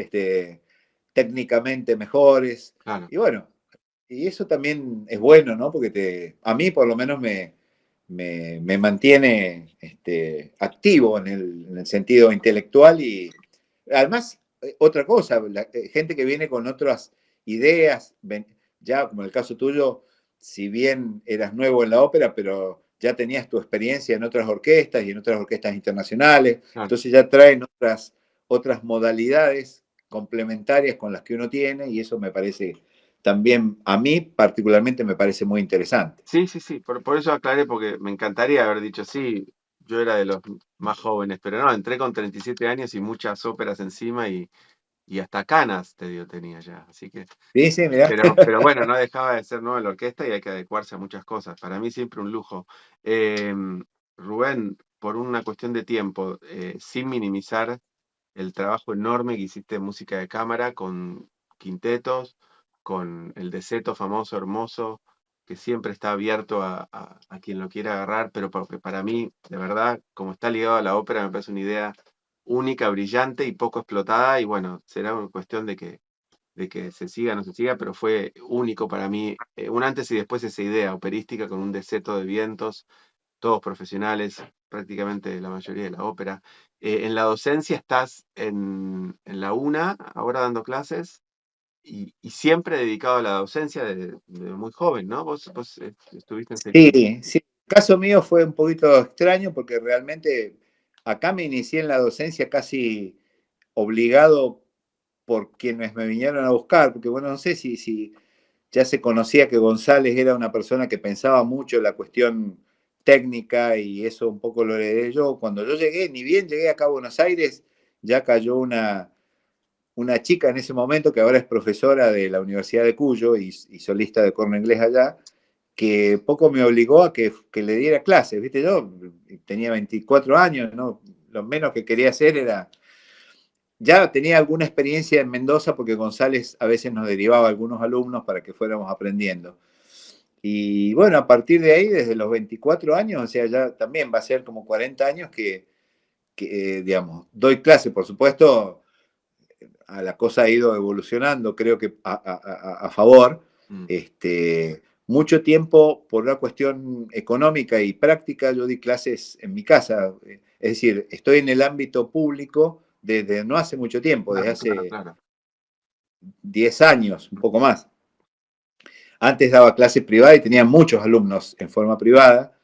técnicamente mejores. claro. Y bueno, y eso también es bueno, ¿no? Porque a mí por lo menos me mantiene activo en el sentido intelectual y además, otra cosa, gente que viene con otras ideas, ya como el caso tuyo, si bien eras nuevo en la ópera, pero ya tenías tu experiencia en otras orquestas y en otras orquestas internacionales, Claro. entonces ya traen otras modalidades complementarias con las que uno tiene y eso me parece también, a mí particularmente me parece muy interesante. Sí, sí, sí, por eso aclaré, porque me encantaría haber dicho, sí, yo era de los más jóvenes, pero no, entré con 37 años y muchas óperas encima y hasta canas tenía ya, así que, Sí, sí, mirá. pero bueno, no dejaba de ser nuevo en la orquesta y hay que adecuarse a muchas cosas. Para mí siempre un lujo. Rubén, por una cuestión de tiempo, sin minimizar el trabajo enorme que hiciste en música de cámara con quintetos, con el Deseto famoso, hermoso, que siempre está abierto a quien lo quiera agarrar, pero porque para mí, de verdad, como está ligado a la ópera, me parece una idea única, brillante y poco explotada, y bueno, será una cuestión de que se siga o no se siga, pero fue único para mí, un antes y después esa idea operística con un Deseto de vientos, todos profesionales, prácticamente la mayoría de la ópera. En la docencia estás en la UNA, ahora dando clases, y siempre dedicado a la docencia de muy joven, ¿no? Vos estuviste en Sí, sí. El caso mío fue un poquito extraño porque realmente acá me inicié en la docencia casi obligado por quienes me vinieron a buscar, porque bueno, no sé si ya se conocía que González era una persona que pensaba mucho en la cuestión técnica y eso un poco lo heredé yo. Cuando yo llegué, ni bien llegué acá a Buenos Aires, ya cayó una chica en ese momento que ahora es profesora de la Universidad de Cuyo y solista de corno inglés allá, que poco me obligó a que le diera clases, ¿viste? Yo tenía 24 años, ¿no? Lo menos que quería hacer era... Ya tenía alguna experiencia en Mendoza porque González a veces nos derivaba a algunos alumnos para que fuéramos aprendiendo. Y bueno, a partir de ahí, desde los 24 años, o sea, ya también va a ser como 40 años que digamos, doy clase, por supuesto, a la cosa ha ido evolucionando, creo que a favor. Mucho tiempo, por una cuestión económica y práctica, yo di clases en mi casa. Es decir, estoy en el ámbito público desde no hace mucho tiempo, desde hace 10 años, un poco más. Antes daba clases privadas y tenía muchos alumnos en forma privada.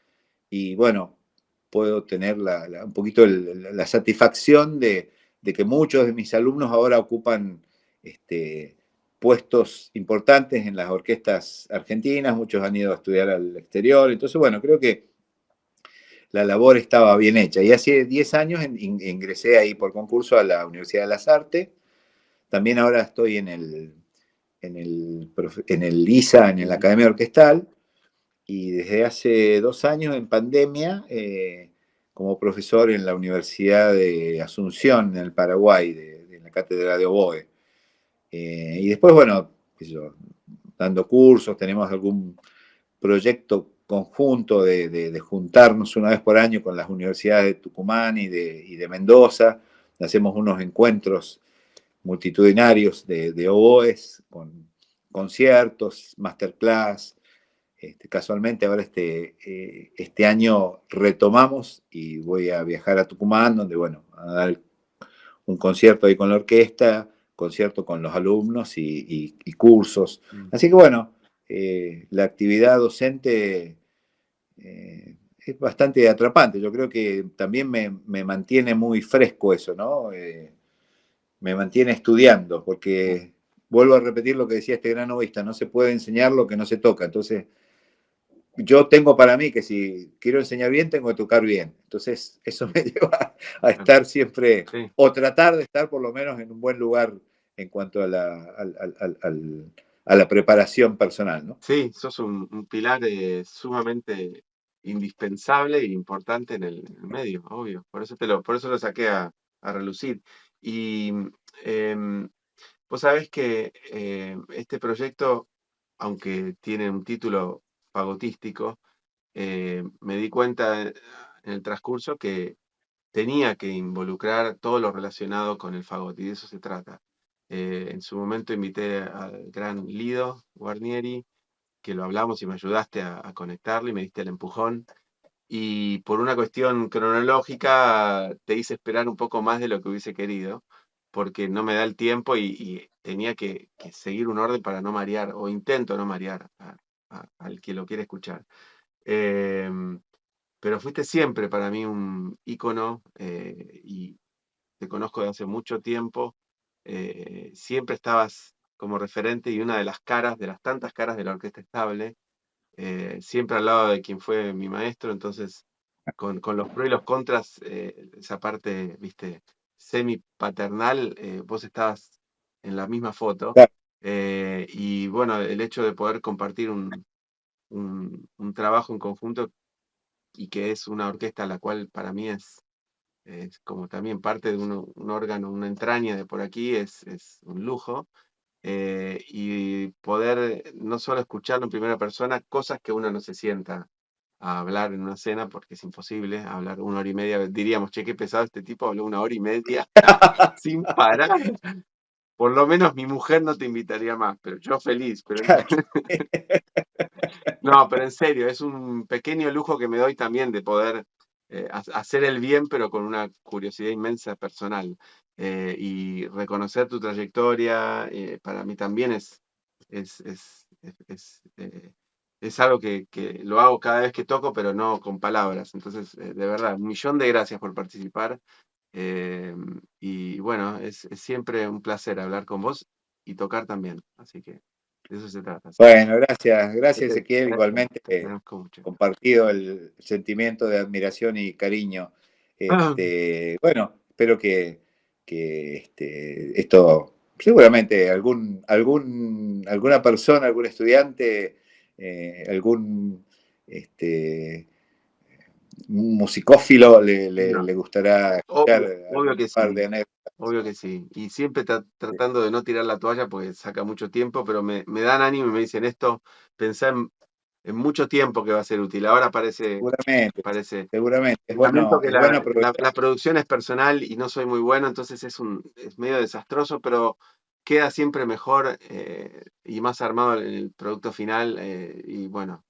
Y bueno, puedo tener un poquito la satisfacción de que muchos de mis alumnos ahora ocupan puestos importantes en las orquestas argentinas, muchos han ido a estudiar al exterior, entonces bueno, creo que la labor estaba bien hecha. Y hace 10 años ingresé ahí por concurso a la Universidad de las Artes, también ahora estoy en el ISA, en la Academia Orquestal, y desde hace 2 años en pandemia, como profesor en la Universidad de Asunción, en el Paraguay, de la cátedra de oboe. Y después, bueno, dando cursos, tenemos algún proyecto conjunto de juntarnos una vez por año con las universidades de Tucumán y de Mendoza. Hacemos unos encuentros multitudinarios de oboes, con conciertos, masterclass. Casualmente ahora este año retomamos y voy a viajar a Tucumán, donde, bueno, a dar un concierto ahí con la orquesta, concierto con los alumnos y cursos. Así que, bueno, la actividad docente es bastante atrapante. Yo creo que también me mantiene muy fresco eso, ¿no? Me mantiene estudiando, porque vuelvo a repetir lo que decía este gran oboísta, no se puede enseñar lo que no se toca. Entonces, yo tengo para mí que si quiero enseñar bien, tengo que tocar bien. Entonces, eso me lleva a estar siempre, o tratar de estar por lo menos en un buen lugar en cuanto a la preparación personal, ¿no? Sí, sos un pilar sumamente indispensable e importante en el medio, obvio. Por eso lo saqué a relucir. Y vos sabés que este proyecto, aunque tiene un título fagotístico, me di cuenta en el transcurso que tenía que involucrar todo lo relacionado con el fagot, y de eso se trata. En su momento invité al gran Lido Guarnieri, que lo hablamos y me ayudaste a conectarlo y me diste el empujón. Y por una cuestión cronológica te hice esperar un poco más de lo que hubiese querido, porque no me da el tiempo y tenía que seguir un orden para no marear, o intento no marear al que lo quiere escuchar. Pero fuiste siempre para mí un ícono, y te conozco de hace mucho tiempo. Siempre estabas como referente y una de las caras, de las tantas caras de la Orquesta Estable, siempre al lado de quien fue mi maestro. Entonces, con los pros y los contras, esa parte, viste, semi-paternal, vos estabas en la misma foto. Claro. Y bueno, el hecho de poder compartir un trabajo en conjunto, y que es una orquesta la cual para mí es como también parte de un órgano, una entraña de por aquí, es un lujo. Y poder no solo escucharlo en primera persona, cosas que uno no se sienta a hablar en una cena, porque es imposible hablar 1 hora y media. Diríamos, che, qué pesado este tipo, habló 1 hora y media sin parar. Por lo menos mi mujer no te invitaría más, pero yo feliz. No, pero en serio, es un pequeño lujo que me doy también de poder hacer el bien, pero con una curiosidad inmensa personal. Y reconocer tu trayectoria, para mí también es es algo que lo hago cada vez que toco, pero no con palabras. Entonces, de verdad, 1.000.000 de gracias por participar. Y bueno, es siempre un placer hablar con vos y tocar también. Así que de eso se trata. Bueno, gracias Ezequiel, Gracias, igualmente te agradezco mucho. compartido el sentimiento de admiración y cariño. Ah. Bueno, espero que esto, seguramente alguna persona, algún estudiante, algún un musicófilo No, le gustará escuchar obvio que un par sí. de anécdotas. Obvio que sí. Y siempre tratando de no tirar la toalla porque saca mucho tiempo, pero me dan ánimo y me dicen esto, pensá en mucho tiempo que va a ser útil. Ahora parece Seguramente. Es lamento bueno, que es bueno la producción es personal y no soy muy bueno, entonces es medio desastroso, pero queda siempre mejor y más armado en el producto final. Y bueno,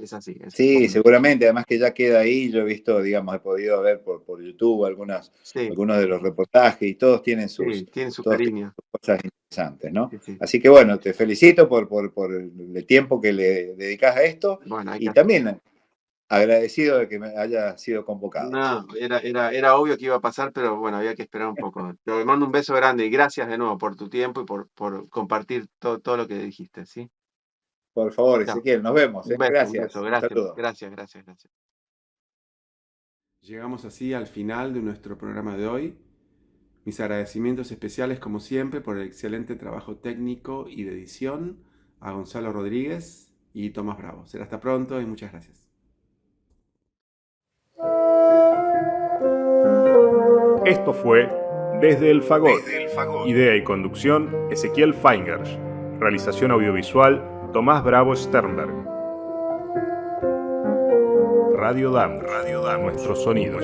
es así. Sí, seguramente, además que ya queda ahí, yo he visto, digamos, he podido ver por YouTube algunos de los reportajes y todos tienen tiene su todos cariño. tienen cosas interesantes, ¿no? Sí. Así que bueno, te felicito por el tiempo que le dedicas a esto Bueno, y también agradecido de que me haya sido convocado. No, era obvio que iba a pasar, pero bueno, había que esperar un poco. Te mando un beso grande y gracias de nuevo por tu tiempo y por compartir todo lo que dijiste, ¿sí? Por favor, Chao. Ezequiel, nos vemos. Un beso, Gracias. Un gracias, saludo. gracias. Llegamos así al final de nuestro programa de hoy. Mis agradecimientos especiales, como siempre, por el excelente trabajo técnico y de edición a Gonzalo Rodríguez y Tomás Bravo. Será hasta pronto y muchas gracias. Esto fue Desde el Fagot. Idea y conducción, Ezequiel Feingersch. Realización audiovisual, Tomás Bravo Sternberg. Radio Damus. Nuestros sonidos.